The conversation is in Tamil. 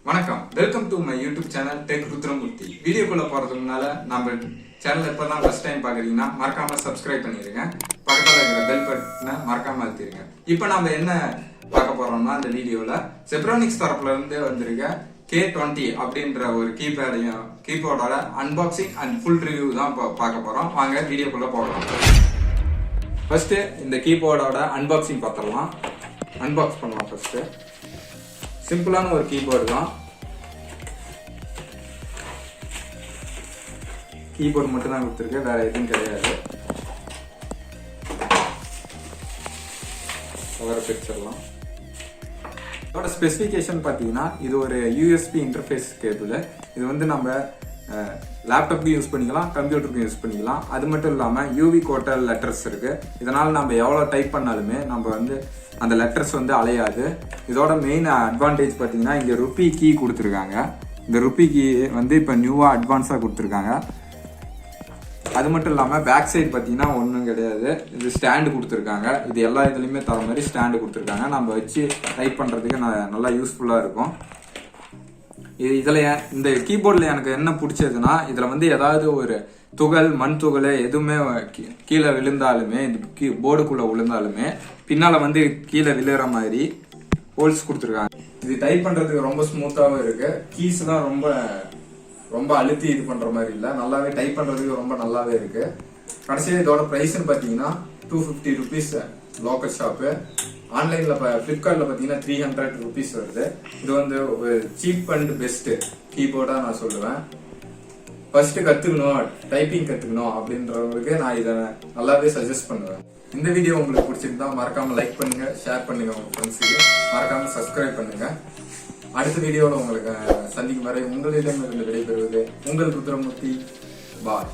வணக்கம், welcome to my YouTube channel tech Rudramoorthy. வீடியோக்குள்ள போறதுக்கு முன்னால நம்ம சேனல் இப்பதான் ஃபர்ஸ்ட் டைம் பாக்குறீங்கன்னா மறக்காம சப்ஸ்கிரைப் பண்ணிருங்க. பக்கத்துல இருக்கிற பெல் பட்டனை மறக்காம அழுத்திருங்க. இப்போ நாம என்ன பார்க்க போறோம்னா இந்த வீடியோல Zebronics தரப்புல இருந்து வந்திருக்க K20 அப்படின்ற ஒரு கீபோர்டோட அன்பாக்சிங் அண்ட் ஃபுல் ரிவ்யூ தான் பார்க்க போறோம். வாங்க வீடியோக்குள்ள போகலாம். ஃபர்ஸ்ட் இந்த கீபோர்டோட அன்பாக்சிங் பார்த்துடலாம். அன்பாக்ஸ் பண்ணலாம். ஃபர்ஸ்ட் சிம்பிளான ஒரு கீபோர்டு தான். கீபோர்டு மட்டும் தான் கொடுத்துருக்கு, வேற எதுவும் கிடையாது. பிரிச்சிடலாம். இதோட ஸ்பெசிஃபிகேஷன் பார்த்தீங்கன்னா இது ஒரு யூஎஸ்பி இன்டர்ஃபேஸ் கேபிள். இது வந்து நம்ம லேப்டாப்க்கு யூஸ் பண்ணிக்கலாம், கம்ப்யூட்டருக்கு யூஸ் பண்ணிக்கலாம். அது மட்டும் இல்லாமல் யூவி கோட்டல் லெட்டர்ஸ் இருக்கு. இதனால் நம்ம எவ்வளோ டைப் பண்ணாலுமே நம்ம வந்து அந்த லெட்டர்ஸ் வந்து அலையாது. இதோட மெயின் அட்வான்டேஜ் பார்த்தீங்கன்னா இங்கே ருப்பி கீ கொடுத்துருக்காங்க. இந்த ருப்பி கீ வந்து இப்போ நியூவாக அட்வான்ஸாக கொடுத்துருக்காங்க. அது மட்டும் இல்லாமல் பேக் சைடு பார்த்தீங்கன்னா ஒன்றும் கிடையாது, இது ஸ்டாண்டு கொடுத்துருக்காங்க. இது எல்லா இதுலேயுமே தர மாதிரி ஸ்டாண்டு கொடுத்துருக்காங்க. நம்ம வச்சு டைப் பண்ணுறதுக்கு நல்லா யூஸ்ஃபுல்லாக இருக்கும். இதில் இந்த கீபோர்டில் எனக்கு என்ன பிடிச்சதுன்னா இதில் வந்து ஏதாவது ஒரு துகள் மண் துகள் எதுவுமே கீழே விழுந்தாலுமே இந்த போர்டுக்குள்ளே விழுந்தாலுமே பின்னால் வந்து கீழே விழுகிற மாதிரி ஹோல்ஸ் கொடுத்துருக்காங்க. இது டைப் பண்ணுறதுக்கு ரொம்ப ஸ்மூத்தாகவும் இருக்கு. கீஸ் தான் ரொம்ப அழுத்தி இது பண்ணுற மாதிரி இல்லை, நல்லாவே டைப் பண்ணுறதுக்கு ரொம்ப நல்லாவே இருக்கு. கடைசியாக இதோட ப்ரைஸ்ன்னு பார்த்தீங்கன்னா 250 rupees லோக்கல் ஷாப்பு. ஆன்லைனில் ஃப்ளிப்கார்ட்டில் பார்த்தீங்கன்னா 300 rupees வருது. இது வந்து ஒரு சீப் அண்ட் பெஸ்ட் கீபோர்டாக நான் சொல்லுவேன். ஃபர்ஸ்ட் கற்றுக்கணும், டைப்பிங் கற்றுக்கணும் அப்படின்றவங்களுக்கு நான் இதை நல்லாவே சஜஸ்ட் பண்ணுவேன். இந்த வீடியோ உங்களுக்கு பிடிச்சிருந்தா மறக்காம லைக் பண்ணுங்க, ஷேர் பண்ணுங்க உங்க ஃப்ரெண்ட்ஸுக்கு. மறக்காம சப்ஸ்கிரைப் பண்ணுங்க. அடுத்த வீடியோவில் உங்களுக்கு சந்திக்கும் வரை உங்களிடமிருந்து விடைபெறுவது உங்கள் ருத்ரமூர்த்தி. பாய்.